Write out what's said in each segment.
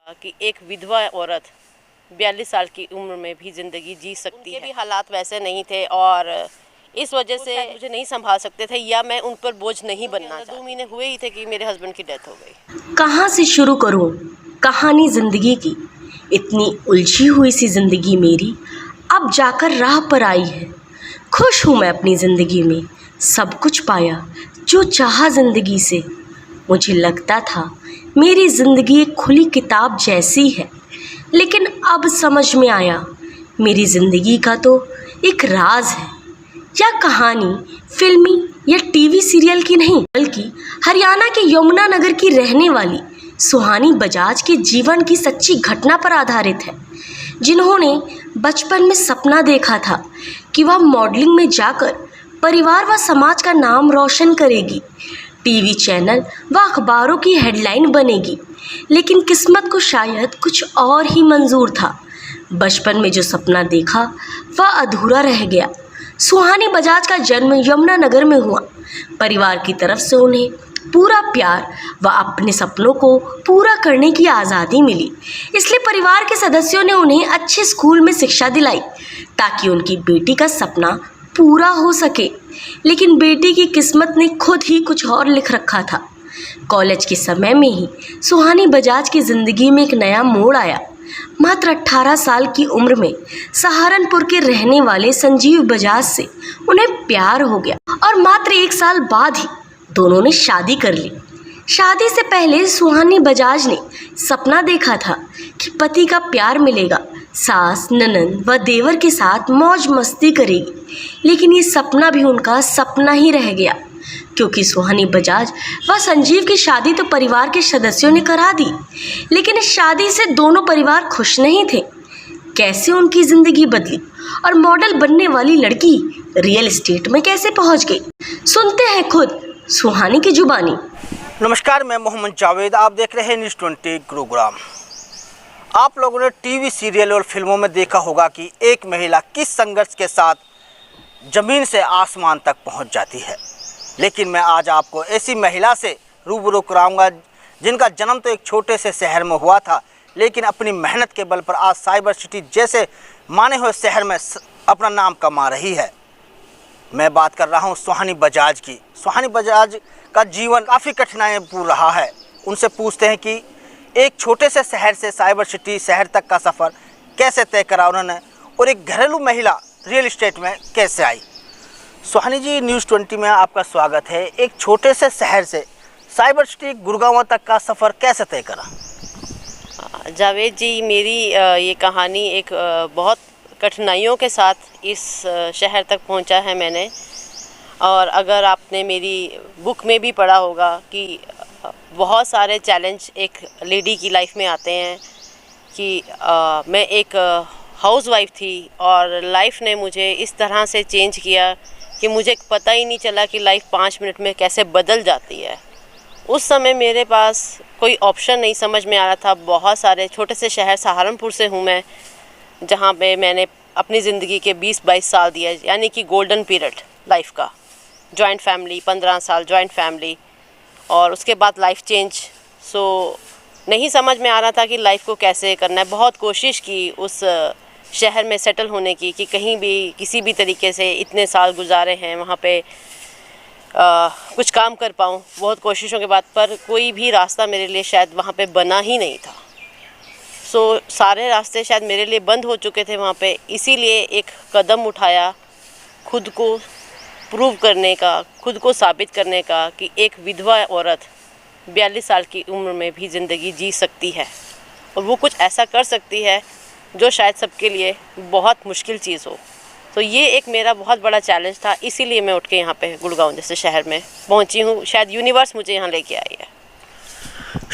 कि एक विधवा औरत 42 साल की उम्र में भी ज़िंदगी जी सकती है। उनके भी हालात वैसे नहीं थे और इस वजह से मुझे नहीं संभाल सकते थे या मैं उन पर बोझ नहीं बनना चाहती। 2 महीने हुए ही थे कि मेरे हस्बैंड की डेथ हो गई। कहाँ से शुरू करूँ कहानी ज़िंदगी की। इतनी उलझी हुई सी ज़िंदगी मेरी अब जाकर राह पर आई है। खुश हूँ मैं अपनी ज़िंदगी में, सब कुछ पाया जो चाहा ज़िंदगी से। मुझे लगता था मेरी ज़िंदगी एक खुली किताब जैसी है, लेकिन अब समझ में आया मेरी ज़िंदगी का तो एक राज है। यह कहानी फिल्मी या टीवी सीरियल की नहीं, बल्कि हरियाणा के यमुनानगर की रहने वाली सुहानी बजाज के जीवन की सच्ची घटना पर आधारित है, जिन्होंने बचपन में सपना देखा था कि वह मॉडलिंग में जाकर परिवार व समाज का नाम रोशन करेगी, टीवी चैनल व अखबारों की हेडलाइन बनेगी। लेकिन किस्मत को शायद कुछ और ही मंजूर था। बचपन में जो सपना देखा वह अधूरा रह गया। सुहानी बजाज का जन्म यमुनानगर में हुआ। परिवार की तरफ से उन्हें पूरा प्यार व अपने सपनों को पूरा करने की आज़ादी मिली, इसलिए परिवार के सदस्यों ने उन्हें अच्छे स्कूल में शिक्षा दिलाई ताकि उनकी बेटी का सपना पूरा हो सके। लेकिन बेटी की किस्मत ने खुद ही कुछ और लिख रखा था। कॉलेज के समय में ही सुहानी बजाज की ज़िंदगी में एक नया मोड़ आया। मात्र 18 साल की उम्र में सहारनपुर के रहने वाले संजीव बजाज से उन्हें प्यार हो गया और मात्र 1 साल बाद ही दोनों ने शादी कर ली। शादी से पहले सुहानी बजाज ने सपना देखा था कि पति का प्यार मिलेगा, सास, ननंद व देवर के साथ मौज मस्ती करेगी। लेकिन ये सपना भी उनका सपना ही रह गया, क्योंकि सुहानी बजाज व संजीव की शादी तो परिवार के सदस्यों ने करा दी, लेकिन इस शादी से दोनों परिवार खुश नहीं थे। कैसे उनकी ज़िंदगी बदली और मॉडल बनने वाली लड़की रियल एस्टेट में कैसे पहुंच गई, सुनते हैं खुद सुहानी की जुबानी। नमस्कार, मैं मोहम्मद जावेद, आप देख रहे हैं न्यूज़ 20 गुरुग्राम। आप लोगों ने टीवी सीरियल और फिल्मों में देखा होगा कि एक महिला किस संघर्ष के साथ ज़मीन से आसमान तक पहुंच जाती है, लेकिन मैं आज आपको ऐसी महिला से रूबरू कराऊंगा जिनका जन्म तो एक छोटे से शहर में हुआ था, लेकिन अपनी मेहनत के बल पर आज साइबर सिटी जैसे माने हुए शहर में अपना नाम कमा रही है। मैं बात कर रहा हूं सुहानी बजाज की। सुहानी बजाज का जीवन काफ़ी कठिनाइपूर्ण रहा है। उनसे पूछते हैं कि एक छोटे से शहर से साइबर सिटी शहर तक का सफ़र कैसे तय करा उन्होंने और एक घरेलू महिला रियल एस्टेट में कैसे आई। सुहानी जी, न्यूज़ 20 में आपका स्वागत है। एक छोटे से शहर से साइबर सिटी गुड़गांव तक का सफ़र कैसे तय करा? जावेद जी, मेरी ये कहानी एक बहुत कठिनाइयों के साथ इस शहर तक पहुंचा है मैंने। और अगर आपने मेरी बुक में भी पढ़ा होगा कि बहुत सारे चैलेंज एक लेडी की लाइफ में आते हैं कि मैं एक हाउसवाइफ थी और लाइफ ने मुझे इस तरह से चेंज किया कि मुझे पता ही नहीं चला कि लाइफ 5 मिनट में कैसे बदल जाती है। उस समय मेरे पास कोई ऑप्शन नहीं समझ में आ रहा था। बहुत सारे छोटे से शहर सहारनपुर से हूँ मैं, जहाँ पे मैंने अपनी ज़िंदगी के 20-22 साल दिए, यानी कि गोल्डन पीरियड लाइफ का। जॉइंट फैमिली, 15 साल जॉइंट फैमिली, और उसके बाद लाइफ चेंज। सो नहीं समझ में आ रहा था कि लाइफ को कैसे करना है। बहुत कोशिश की उस शहर में सेटल होने की कि कहीं भी किसी भी तरीके से इतने साल गुजारे हैं वहाँ पे कुछ काम कर पाऊँ। बहुत कोशिशों के बाद पर कोई भी रास्ता मेरे लिए शायद वहाँ पे बना ही नहीं था। सो सारे रास्ते शायद मेरे लिए बंद हो चुके थे वहाँ पे। इसीलिए एक कदम उठाया खुद को प्रूव करने का, खुद को साबित करने का कि एक विधवा औरत 42 साल की उम्र में भी ज़िंदगी जी सकती है और वो कुछ ऐसा कर सकती है जो शायद सबके लिए बहुत मुश्किल चीज़ हो। तो ये एक मेरा बहुत बड़ा चैलेंज था। इसीलिए मैं उठ के यहाँ पे गुड़गांव जैसे शहर में पहुँची हूँ। शायद यूनिवर्स मुझे यहाँ लेके आई है।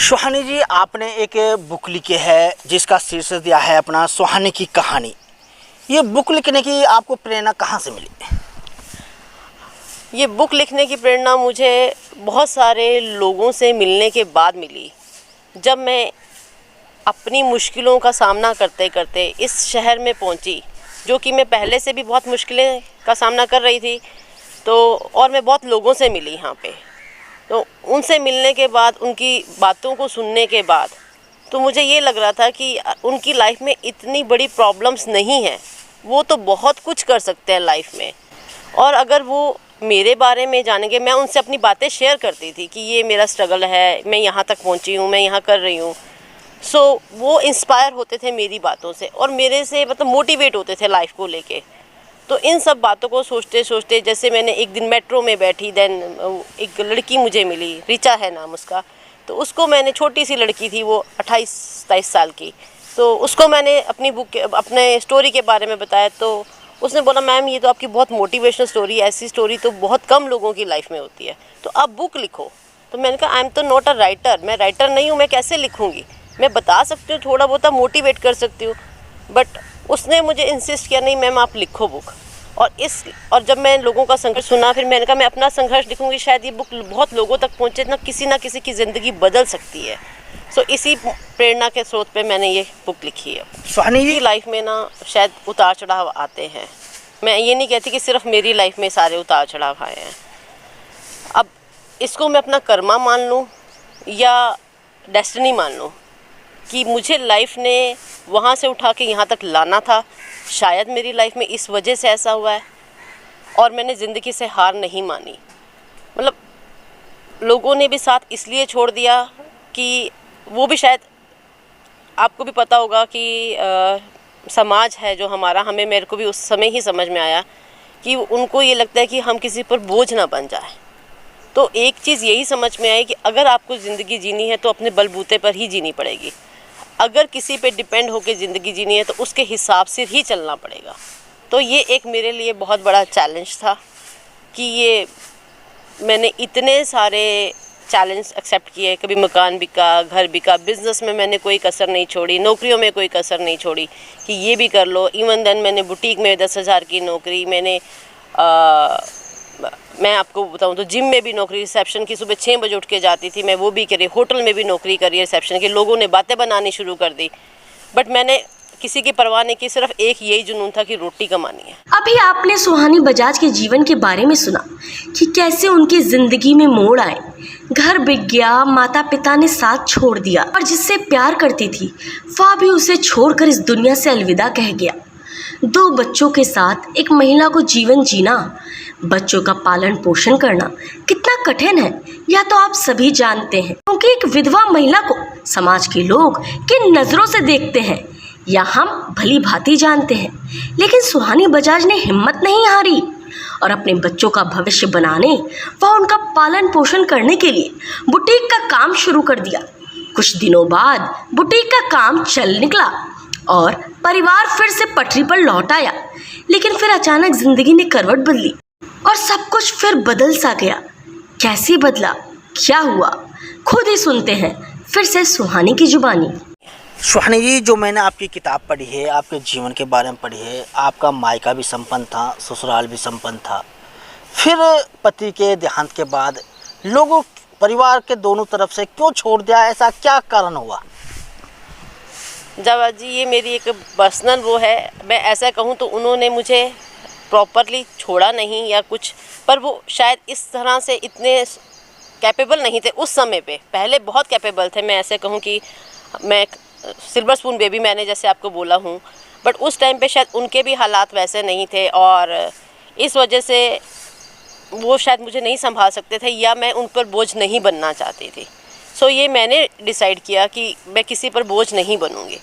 सुहानी जी, आपने एक बुक लिखी है जिसका शीर्षक दिया है अपना सुहानी की कहानी। ये बुक लिखने की आपको प्रेरणा कहाँ से मिली? ये बुक लिखने की प्रेरणा मुझे बहुत सारे लोगों से मिलने के बाद मिली। जब मैं अपनी मुश्किलों का सामना करते करते इस शहर में पहुंची, जो कि मैं पहले से भी बहुत मुश्किलें का सामना कर रही थी, तो और मैं बहुत लोगों से मिली यहाँ पे। तो उनसे मिलने के बाद, उनकी बातों को सुनने के बाद तो मुझे ये लग रहा था कि उनकी लाइफ में इतनी बड़ी प्रॉब्लम्स नहीं हैं, वो तो बहुत कुछ कर सकते हैं लाइफ में। और अगर वो मेरे बारे में जानेंगे, मैं उनसे अपनी बातें शेयर करती थी कि ये मेरा स्ट्रगल है, मैं यहाँ तक पहुँची हूँ, मैं यहाँ कर रही हूँ। सो वो इंस्पायर होते थे मेरी बातों से और मेरे से मतलब मोटिवेट होते थे लाइफ को लेके। तो इन सब बातों को सोचते सोचते जैसे मैंने एक दिन मेट्रो में बैठी, देन एक लड़की मुझे मिली, रिचा है नाम उसका। तो उसको मैंने, छोटी सी लड़की थी वो, 28-23 साल की, तो उसको मैंने अपनी बुक अपने स्टोरी के बारे में बताया। तो उसने बोला, मैम ये तो आपकी बहुत मोटिवेशनल स्टोरी है, ऐसी स्टोरी तो बहुत कम लोगों की लाइफ में होती है, तो आप बुक लिखो। तो मैंने कहा, आई एम तो नॉट अ राइटर, मैं राइटर नहीं हूँ, मैं कैसे लिखूँगी, मैं बता सकती हूँ, थोड़ा बहुत मोटिवेट कर सकती हूँ। बट उसने मुझे इंसिस्ट किया, नहीं मैम आप लिखो बुक। और जब मैं लोगों का संघर्ष सुना, फिर मैंने कहा मैं अपना संघर्ष लिखूंगी, शायद ये बुक बहुत लोगों तक पहुंचे, ना किसी की ज़िंदगी बदल सकती है। सो इसी प्रेरणा के स्रोत पे मैंने ये बुक लिखी है। सुहानी जी, लाइफ में ना शायद उतार चढ़ाव आते हैं, मैं ये नहीं कहती कि सिर्फ मेरी लाइफ में सारे उतार चढ़ाव आए हैं। अब इसको मैं अपना कर्मा मान लूँ या डेस्टिनी मान लूँ कि मुझे लाइफ ने वहाँ से उठा के यहाँ तक लाना था, शायद मेरी लाइफ में इस वजह से ऐसा हुआ है। और मैंने ज़िंदगी से हार नहीं मानी, मतलब लोगों ने भी साथ इसलिए छोड़ दिया कि वो भी शायद, आपको भी पता होगा कि समाज है जो हमारा, मेरे को भी उस समय ही समझ में आया कि उनको ये लगता है कि हम किसी पर बोझ ना बन जाए। तो एक चीज़ यही समझ में आई कि अगर आपको ज़िंदगी जीनी है तो अपने बलबूते पर ही जीनी पड़ेगी। अगर किसी पे डिपेंड होकर ज़िंदगी जीनी है तो उसके हिसाब से ही चलना पड़ेगा। तो ये एक मेरे लिए बहुत बड़ा चैलेंज था कि ये मैंने इतने सारे चैलेंज एक्सेप्ट किए, कभी मकान बिका, घर बिका, बिज़नेस में मैंने कोई कसर नहीं छोड़ी, नौकरियों में कोई कसर नहीं छोड़ी कि ये भी कर लो। इवन देन मैंने बुटीक में 10,000 की नौकरी, मैं आपको बताऊं तो जिम में भी नौकरी, रिसेप्शन की, सुबह 6 बजे उठ के जाती थी मैं, वो भी करी। होटल में भी नौकरी करी रिसेप्शन की, लोगों ने बातें बनानी शुरू कर दी, बट मैंने किसी की परवाह नहीं की, सिर्फ एक यही जुनून था कि रोटी कमानी है। अभी आपने सुहानी बजाज के जीवन के बारे में सुना कि कैसे उनकी जिंदगी में मोड़ आए, घर बिक गया, माता पिता ने साथ छोड़ दिया और जिससे प्यार करती थी वह भी उसे छोड़कर इस दुनिया से अलविदा कह गया। 2 बच्चों के साथ एक महिला को जीवन जीना, बच्चों का पालन पोषण करना कितना कठिन है यह तो आप सभी जानते हैं, क्योंकि एक विधवा महिला को समाज के लोग किन नज़रों से देखते हैं या हम भली भांति जानते हैं। लेकिन सुहानी बजाज ने हिम्मत नहीं हारी और अपने बच्चों का भविष्य बनाने व उनका पालन पोषण करने के लिए बुटीक का काम शुरू कर दिया। कुछ दिनों बाद बुटीक का काम चल निकला और परिवार फिर से पटरी पर लौट आया। लेकिन फिर अचानक जिंदगी ने करवट बदली और सब कुछ फिर बदल सा गया। कैसे बदला, क्या हुआ, खुद ही सुनते हैं फिर से सुहानी की जुबानी। सुहानी जी, जो मैंने आपकी किताब पढ़ी है, आपके जीवन के बारे में पढ़ी है, आपका मायका भी संपन्न था, ससुराल भी संपन्न था, फिर पति के देहांत के बाद लोगों, परिवार के दोनों तरफ से क्यों छोड़ दिया, ऐसा क्या कारण हुआ? जावा जी, ये मेरी एक पर्सनल वो है, मैं ऐसा कहूँ तो उन्होंने मुझे प्रॉपरली छोड़ा नहीं या कुछ, पर वो शायद इस तरह से इतने कैपेबल नहीं थे उस समय पे। पहले बहुत कैपेबल थे, मैं ऐसे कहूँ कि मैं सिल्वर स्पून बेबी मैंने जैसे आपको बोला हूँ, बट उस टाइम पे शायद उनके भी हालात वैसे नहीं थे और इस वजह से वो शायद मुझे नहीं संभाल सकते थे या मैं उन पर बोझ नहीं बनना चाहती थी। सो ये मैंने डिसाइड किया कि मैं किसी पर बोझ नहीं बनूँगी।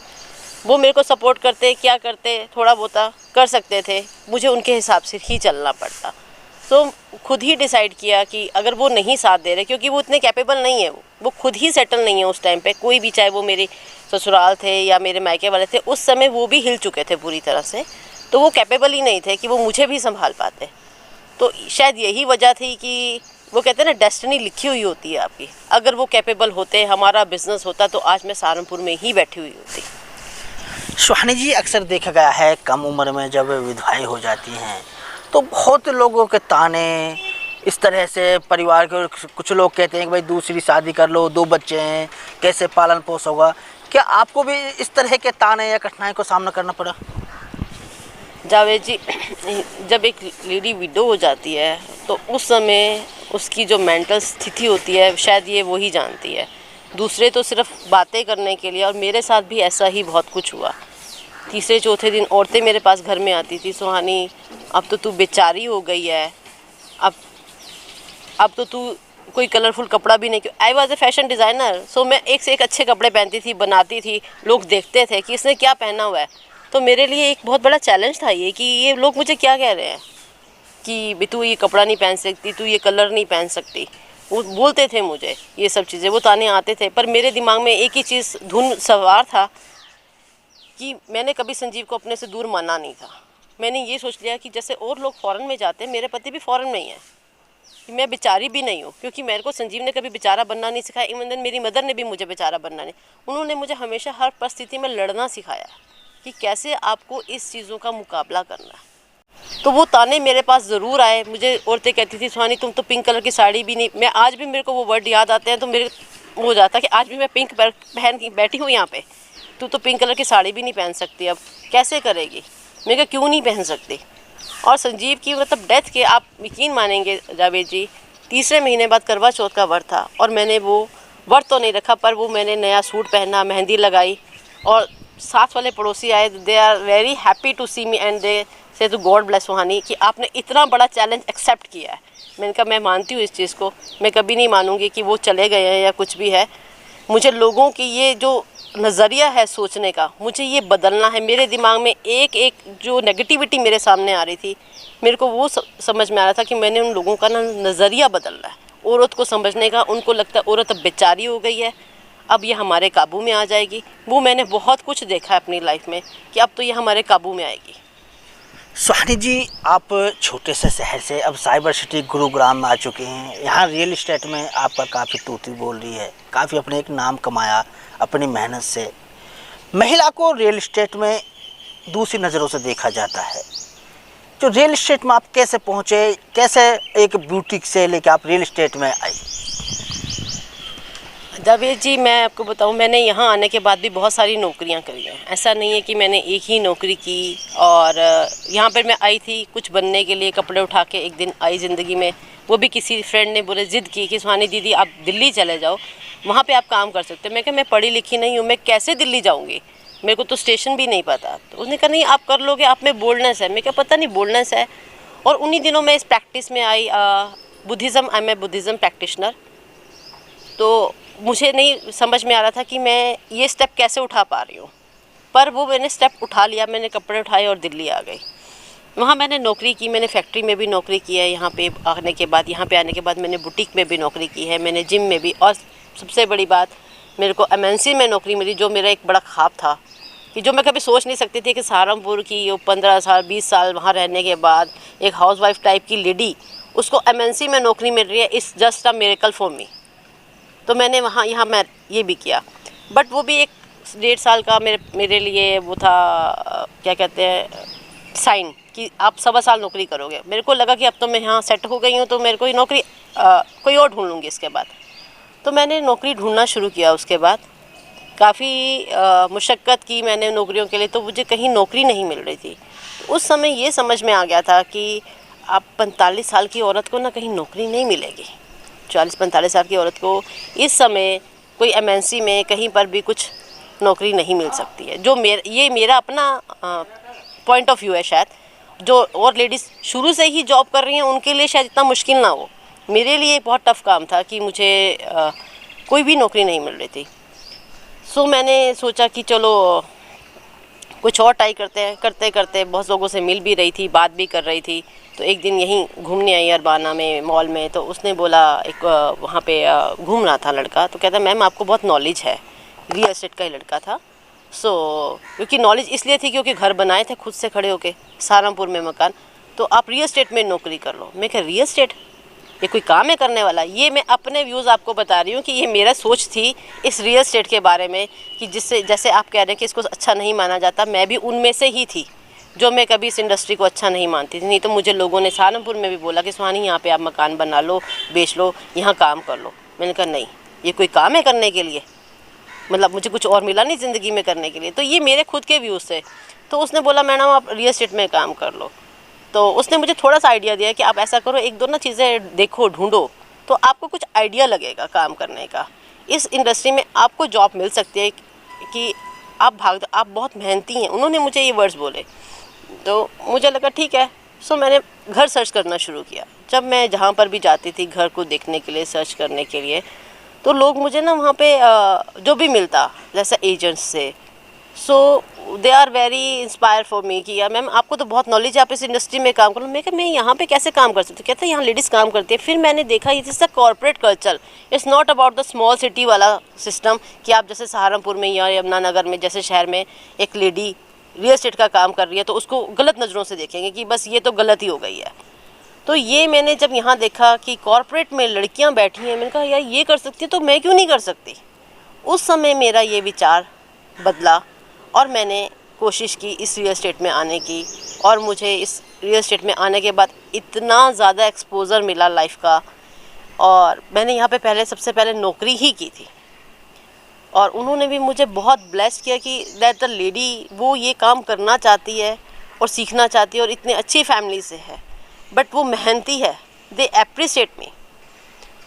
वो मेरे को सपोर्ट करते, क्या करते, थोड़ा बहुत कर सकते थे, मुझे उनके हिसाब से ही चलना पड़ता। सो खुद ही डिसाइड किया कि अगर वो नहीं साथ दे रहे, क्योंकि वो इतने कैपेबल नहीं है, वो खुद ही सेटल नहीं है उस टाइम पे, कोई भी, चाहे वो मेरे ससुराल थे या मेरे मायके वाले थे, उस समय वो भी हिल चुके थे पूरी तरह से, तो वो कैपेबल ही नहीं थे कि वो मुझे भी संभाल पाते। तो शायद यही वजह थी कि वो कहते हैं ना, डेस्टिनी लिखी हुई होती है आपकी। अगर वो कैपेबल होते, हमारा बिजनेस होता, तो आज मैं सहारनपुर में ही बैठी हुई होती। सुहानी जी, अक्सर देखा गया है कम उम्र में जब विधवाएं हो जाती हैं तो बहुत लोगों के ताने इस तरह से, परिवार के कुछ लोग कहते हैं कि भाई दूसरी शादी कर लो, 2 बच्चे हैं, कैसे पालन पोष होगा। क्या आपको भी इस तरह के ताने या कठिनाई को सामना करना पड़ा? जावेद जी, जब एक लेडी विडो हो जाती है तो उस समय उसकी जो मेंटल स्थिति होती है शायद ये वो ही जानती है। दूसरे तो सिर्फ बातें करने के लिए, और मेरे साथ भी ऐसा ही बहुत कुछ हुआ। तीसरे चौथे दिन औरतें मेरे पास घर में आती थी, सुहानी अब तो तू बेचारी हो गई है, अब तो तू कोई कलरफुल कपड़ा भी नहीं। I was a fashion designer, so मैं एक से एक अच्छे कपड़े पहनती थी, बनाती थी, लोग देखते थे कि इसने क्या पहना हुआ है। तो मेरे लिए एक बहुत बड़ा चैलेंज था ये कि ये लोग मुझे क्या कह रहे हैं कि भी तू ये कपड़ा नहीं पहन सकती, तू ये कलर नहीं पहन सकती। वो बोलते थे मुझे ये सब चीज़ें, वो ताने आते थे, पर मेरे दिमाग में एक ही चीज़ धुन सवार था कि मैंने कभी संजीव को अपने से दूर माना नहीं था। मैंने ये सोच लिया कि जैसे और लोग फ़ॉरेन में जाते हैं, मेरे पति भी फ़ॉरेन में ही हैं, कि मैं बेचारी भी नहीं हूँ, क्योंकि मेरे को संजीव ने कभी बेचारा बनना नहीं सिखाया। इवन देन मेरी मदर ने भी मुझे बेचारा बनना नहीं, उन्होंने मुझे हमेशा हर परिस्थिति में लड़ना सिखाया कि कैसे आपको इस चीज़ों का मुकाबला करना है। तो वो ताने मेरे पास ज़रूर आए। मुझे औरतें कहती थी सुहानी तुम तो पिंक कलर की साड़ी भी नहीं, मैं आज भी मेरे को वो वर्ड याद आते हैं तो मेरे वो हो जाता है कि आज भी मैं पिंक पहन के बैठी हूँ यहाँ पे, तू तो पिंक कलर की साड़ी भी नहीं पहन सकती, अब कैसे करेगी। मैं कहा क्यों नहीं पहन सकती। और संजीव की मतलब डेथ के, आप यकीन मानेंगे जावेद जी, तीसरे महीने बाद करवा चौथ का व्रत था, और मैंने वो व्रत तो नहीं रखा, पर वो मैंने नया सूट पहना, मेहंदी लगाई, और साथ वाले पड़ोसी आए, they are very happy to see me and they say to God bless सुहानी कि आपने इतना बड़ा चैलेंज एक्सेप्ट किया है। मैंने कहा मैं मानती हूँ इस चीज़ को, मैं कभी नहीं मानूंगी कि वो चले गए हैं या कुछ भी है। मुझे लोगों की ये जो नज़रिया है सोचने का, मुझे ये बदलना है। मेरे दिमाग में एक एक जो नेगेटिविटी मेरे सामने आ रही थी, मेरे को वो समझ में आ रहा था कि मैंने उन लोगों का ना नज़रिया बदलना है, औरत को समझने का। उनको लगता है औरत अब बेचारी हो गई है, अब ये हमारे काबू में आ जाएगी। वो मैंने बहुत कुछ देखा है अपनी लाइफ में कि अब तो ये हमारे काबू में आएगी। सुहानी जी, आप छोटे से शहर से अब साइबर सिटी गुरुग्राम में आ चुके हैं। यहाँ रियल इस्टेट में आपका काफ़ी तूती बोल रही है, काफ़ी अपने एक नाम कमाया अपनी मेहनत से। महिला को रियल इस्टेट में दूसरी नज़रों से देखा जाता है। जो रियल इस्टेट में आप कैसे पहुँचे, कैसे एक ब्यूटीक से लेकर आप रियल इस्टेट में आई? जावेद जी, मैं आपको बताऊं, मैंने यहाँ आने के बाद भी बहुत सारी नौकरियाँ करी हैं। ऐसा नहीं है कि मैंने एक ही नौकरी की। और यहाँ पर मैं आई थी कुछ बनने के लिए, कपड़े उठा के एक दिन आई ज़िंदगी में। वो भी किसी फ्रेंड ने बोले ज़िद की कि सुहानी दीदी आप दिल्ली चले जाओ, वहाँ पे आप काम कर सकते हो। मैं कहा मैं पढ़ी लिखी नहीं हूँ, मैं कैसे दिल्ली जाऊँगी, मेरे को तो स्टेशन भी नहीं पता। तो उसने कहा नहीं आप कर लोगे, आप में बोल्डनेस है। मैं क्या पता नहीं बोल्डनेस है। और उन्हीं दिनों मैं इस प्रैक्टिस में आई, Buddhism, I am a Buddhism practitioner. तो मुझे नहीं समझ में आ रहा था कि मैं ये स्टेप कैसे उठा पा रही हूँ, पर वो मैंने स्टेप उठा लिया। मैंने कपड़े उठाए और दिल्ली आ गई। वहाँ मैंने नौकरी की, मैंने फैक्ट्री में भी नौकरी की है। यहाँ पे आने के बाद मैंने बुटीक में भी नौकरी की है, मैंने जिम में भी। और सबसे बड़ी बात, मेरे को MNC में नौकरी मिली, जो मेरा एक बड़ा ख्वाब था, कि जो मैं कभी सोच नहीं सकती थी कि सहारनपुर की 15 साल 20 साल वहाँ रहने के बाद एक हाउसवाइफ टाइप की लेडी, उसको MNC में नौकरी मिल रही है। It's just a miracle for me. तो मैंने यहाँ मैं ये भी किया, बट वो भी एक 1.5 साल का मेरे लिए वो था, क्या कहते हैं, साइन कि आप 1.25 साल नौकरी करोगे। मेरे को लगा कि अब तो मैं यहाँ सेट हो गई हूँ, तो मेरे को ये नौकरी कोई और ढूंढ लूँगी इसके बाद। तो मैंने नौकरी ढूंढना शुरू किया। उसके बाद काफ़ी मुशक्क़त की मैंने नौकरियों के लिए, तो मुझे कहीं नौकरी नहीं मिल रही थी। तो उस समय ये समझ में आ गया था कि आप 45 साल की औरत को ना कहीं नौकरी नहीं मिलेगी। 40-45 साल की औरत को इस समय कोई MNC में कहीं पर भी कुछ नौकरी नहीं मिल सकती है। जो ये मेरा अपना पॉइंट ऑफ व्यू है। शायद जो और लेडीज़ शुरू से ही जॉब कर रही हैं उनके लिए शायद इतना मुश्किल ना हो, मेरे लिए बहुत टफ़ काम था कि मुझे कोई भी नौकरी नहीं मिल रही थी। सो मैंने सोचा कि चलो कुछ और ट्राई करते करते बहुत लोगों से मिल भी रही थी, बात भी कर रही थी। तो एक दिन यहीं घूमने आई अरबाना में मॉल में, तो उसने बोला, एक वहाँ पे घूम रहा था लड़का, तो कहता मैम आपको बहुत नॉलेज है। रियल एस्टेट का ही लड़का था। क्योंकि नॉलेज इसलिए थी क्योंकि घर बनाए थे खुद से खड़े होके सहारनपुर में मकान, तो आप रियल एस्टेट में नौकरी कर लो। मैं कह रियल एस्टेट ये कोई काम है करने वाला? ये मैं अपने व्यूज़ आपको बता रही हूँ कि ये मेरा सोच थी इस रियल एस्टेट के बारे में, कि जिससे जैसे आप कह रहे हैं कि इसको अच्छा नहीं माना जाता, मैं भी उनमें से ही थी जो मैं कभी इस इंडस्ट्री को अच्छा नहीं मानती थी। नहीं तो मुझे लोगों ने सहारनपुर में भी बोला कि सुहानी यहाँ पे आप मकान बना लो, बेच लो, यहाँ काम कर लो। मैंने कहा नहीं, ये कोई काम है करने के लिए, मतलब मुझे कुछ और मिला नहीं ज़िंदगी में करने के लिए। तो ये मेरे खुद के व्यूज़ थे। तो उसने बोला मैडम आप रियल एस्टेट में काम कर लो। तो उसने मुझे थोड़ा सा आइडिया दिया कि आप ऐसा करो, एक दो ना चीज़ें देखो, ढूंढो, तो आपको कुछ आइडिया लगेगा काम करने का। इस इंडस्ट्री में आपको जॉब मिल सकती है कि आप बहुत मेहनती हैं। उन्होंने मुझे ये वर्ड्स बोले तो मुझे लगा ठीक है। सो मैंने घर सर्च करना शुरू किया। जब मैं जहाँ पर भी जाती थी घर को देखने के लिए, सर्च करने के लिए, तो लोग मुझे ना वहाँ पे जो भी मिलता जैसे एजेंट्स से, so they are very inspire for me कि यार मैम आपको तो बहुत नॉलेज है, आप इस इंडस्ट्री में काम करो। मैं यहाँ पे कैसे काम कर सकती हूँ? कहते हैं यहाँ लेडीज़ काम करती है। फिर मैंने देखा it is the corporate culture, it's not about the small city वाला सिस्टम कि आप जैसे सहारनपुर में या यमुनानगर में जैसे शहर में एक लेडी रियल एस्टेट का काम कर रही है तो उसको गलत नज़रों से देखेंगे कि बस ये तो गलत ही हो गई है। तो ये मैंने जब यहाँ देखा कि कॉर्पोरेट में लड़कियाँ बैठी हैं, मैंने कहा यार ये कर सकती है तो मैं क्यों नहीं कर सकती। उस समय मेरा ये विचार बदला और मैंने कोशिश की इस रियल एस्टेट में आने की। और मुझे इस रियल एस्टेट में आने के बाद इतना ज़्यादा एक्सपोज़र मिला लाइफ का। और मैंने यहाँ पे सबसे पहले नौकरी ही की थी और उन्होंने भी मुझे बहुत ब्लेस किया कि दैट द लेडी वो ये काम करना चाहती है और सीखना चाहती है और इतनी अच्छी फैमिली से है, बट वो मेहनती है। दे एप्रिशिएट मी।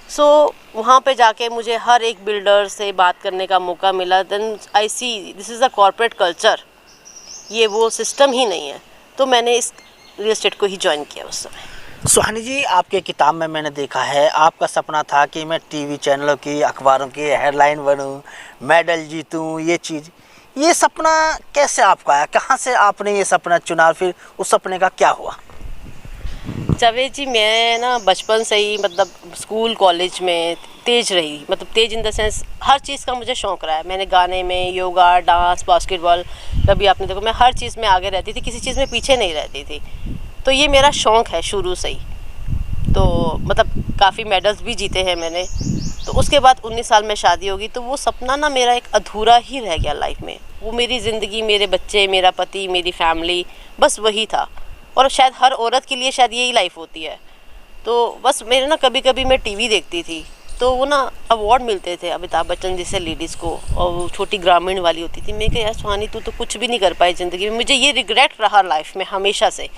सो वहाँ पे जाके मुझे हर एक बिल्डर से बात करने का मौका मिला। Then I see this is a corporate culture, ये वो सिस्टम ही नहीं है। तो मैंने इस रियल एस्टेट को ही ज्वाइन किया उस समय। सुहानी जी, आपके किताब में मैंने देखा है आपका सपना था कि मैं टीवी चैनलों की, अखबारों की हेडलाइन बनूं, मेडल जीतूं, ये सपना कैसे आपका आया? कहाँ से आपने ये सपना चुना? फिर उस सपने का क्या हुआ? जावेद जी, मैं ना बचपन से ही मतलब स्कूल कॉलेज में तेज रही, मतलब तेज इन द सेंस हर चीज़ का मुझे शौक़ रहा है। मैंने गाने में, योगा, डांस, बास्केटबॉल, कभी आपने देखो मैं हर चीज़ में आगे रहती थी, किसी चीज़ में पीछे नहीं रहती थी। तो ये मेरा शौक़ है शुरू से ही। तो मतलब काफ़ी मेडल्स भी जीते हैं मैंने। तो उसके बाद 19 साल में शादी होगी तो वो सपना ना मेरा एक अधूरा ही रह गया लाइफ में। वो मेरी ज़िंदगी, मेरे बच्चे, मेरा पति, मेरी फैमिली, बस वही था। और शायद हर औरत के लिए शायद यही लाइफ होती है। तो बस मेरे ना कभी कभी मैं टीवी देखती थी तो वो ना अवार्ड मिलते थे अमिताभ बच्चन जैसे लेडीज़ को, और वो छोटी ग्रामीण वाली होती थी। मैं कहा यार सुहानी तू तो कुछ भी नहीं कर पाई ज़िंदगी में। मुझे ये रिग्रेट रहा लाइफ में हमेशा से।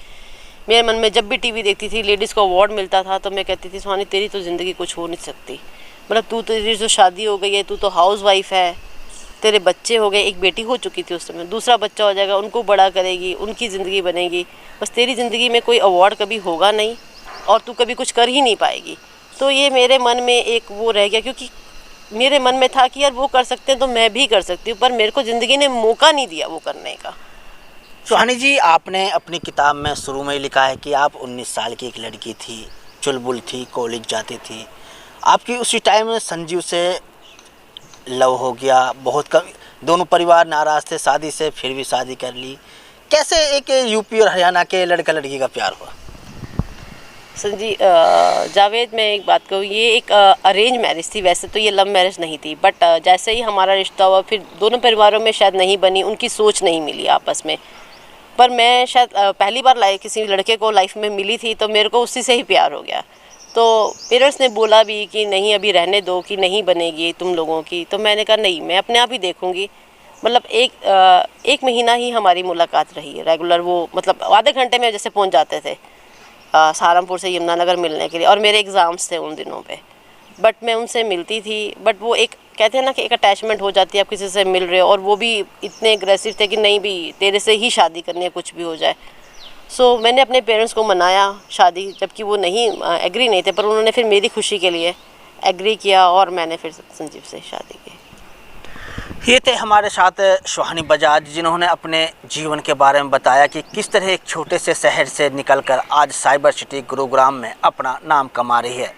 मेरे मन में जब भी टीवी देखती थी लेडीज़ को अवार्ड मिलता था तो मैं कहती थी सुहानी तेरी तो ज़िंदगी कुछ हो नहीं सकती। मतलब तेरी तो शादी हो गई है, तू तो हाउस वाइफ है, तेरे बच्चे हो गए, एक बेटी हो चुकी थी उस समय, दूसरा बच्चा हो जाएगा, उनको बड़ा करेगी, उनकी ज़िंदगी बनेगी, बस तेरी ज़िंदगी में कोई अवार्ड कभी होगा नहीं और तू कभी कुछ कर ही नहीं पाएगी। तो ये मेरे मन में एक वो रह गया, क्योंकि मेरे मन में था कि यार वो कर सकते हैं तो मैं भी कर सकती हूँ, पर मेरे को ज़िंदगी ने मौका नहीं दिया वो करने का। सुहानी जी, आपने अपनी किताब में शुरू में ही लिखा है कि आप 19 साल की एक लड़की थी, चुलबुल थी, कॉलेज जाती थी। आपकी उसी टाइम में संजीव से लव हो गया। बहुत कम, दोनों परिवार नाराज़ थे शादी से, फिर भी शादी कर ली। कैसे एक यूपी और हरियाणा के लड़का लड़की का प्यार हुआ? संजी जावेद, मैं एक बात कहूँ, ये एक अरेंज मैरिज थी। वैसे तो ये लव मैरिज नहीं थी, बट जैसे ही हमारा रिश्ता हुआ फिर दोनों परिवारों में शायद नहीं बनी, उनकी सोच नहीं मिली आपस में। पर मैं शायद पहली बार किसी लड़के को लाइफ में मिली थी तो मेरे को उसी से ही प्यार हो गया। तो पेरेंट्स ने बोला भी कि नहीं अभी रहने दो, कि नहीं बनेगी तुम लोगों की। तो मैंने कहा नहीं, मैं अपने आप ही देखूँगी। मतलब एक महीना ही हमारी मुलाकात रही है रेगुलर। वो मतलब आधे घंटे में जैसे पहुंच जाते थे सहारनपुर से यमुनानगर मिलने के लिए, और मेरे एग्ज़ाम्स थे उन दिनों पे। बट मैं उनसे मिलती थी, बट वो एक कहते हैं ना कि एक अटैचमेंट हो जाती है, आप किसी से मिल रहे हो, और वो भी इतने एग्रेसिव थे कि नहीं भी तेरे से ही शादी करनी है कुछ भी हो जाए। सो मैंने अपने पेरेंट्स को मनाया शादी, जबकि वो नहीं एग्री नहीं थे, पर उन्होंने फिर मेरी खुशी के लिए एग्री किया और मैंने फिर संजीव से शादी की। ये थे हमारे साथ सुहानी बजाज, जिन्होंने अपने जीवन के बारे में बताया कि किस तरह एक छोटे से शहर से निकलकर आज साइबर सिटी गुरुग्राम में अपना नाम कमा रही है।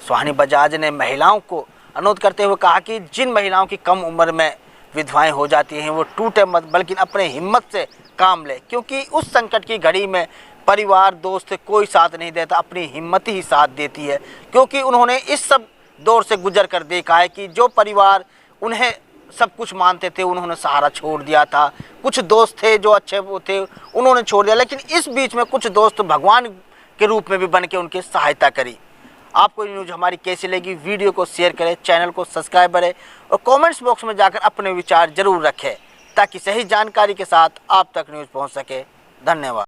सुहानी बजाज ने महिलाओं को अनुरोध करते हुए कहा कि जिन महिलाओं की कम उम्र में विधवाएं हो जाती हैं वो टूटे मत, बल्कि अपने हिम्मत से काम ले, क्योंकि उस संकट की घड़ी में परिवार, दोस्त कोई साथ नहीं देता, अपनी हिम्मत ही साथ देती है। क्योंकि उन्होंने इस सब दौर से गुजर कर देखा है कि जो परिवार उन्हें सब कुछ मानते थे उन्होंने सहारा छोड़ दिया था। कुछ दोस्त थे जो अच्छे वो थे, उन्होंने छोड़ दिया, लेकिन इस बीच में कुछ दोस्त भगवान के रूप में भी बन के उनकी सहायता करी। आपको न्यूज़ हमारी कैसी लगी? वीडियो को शेयर करें, चैनल को सब्सक्राइब करें और कमेंट्स बॉक्स में जाकर अपने विचार जरूर रखें, ताकि सही जानकारी के साथ आप तक न्यूज़ पहुंच सके। धन्यवाद।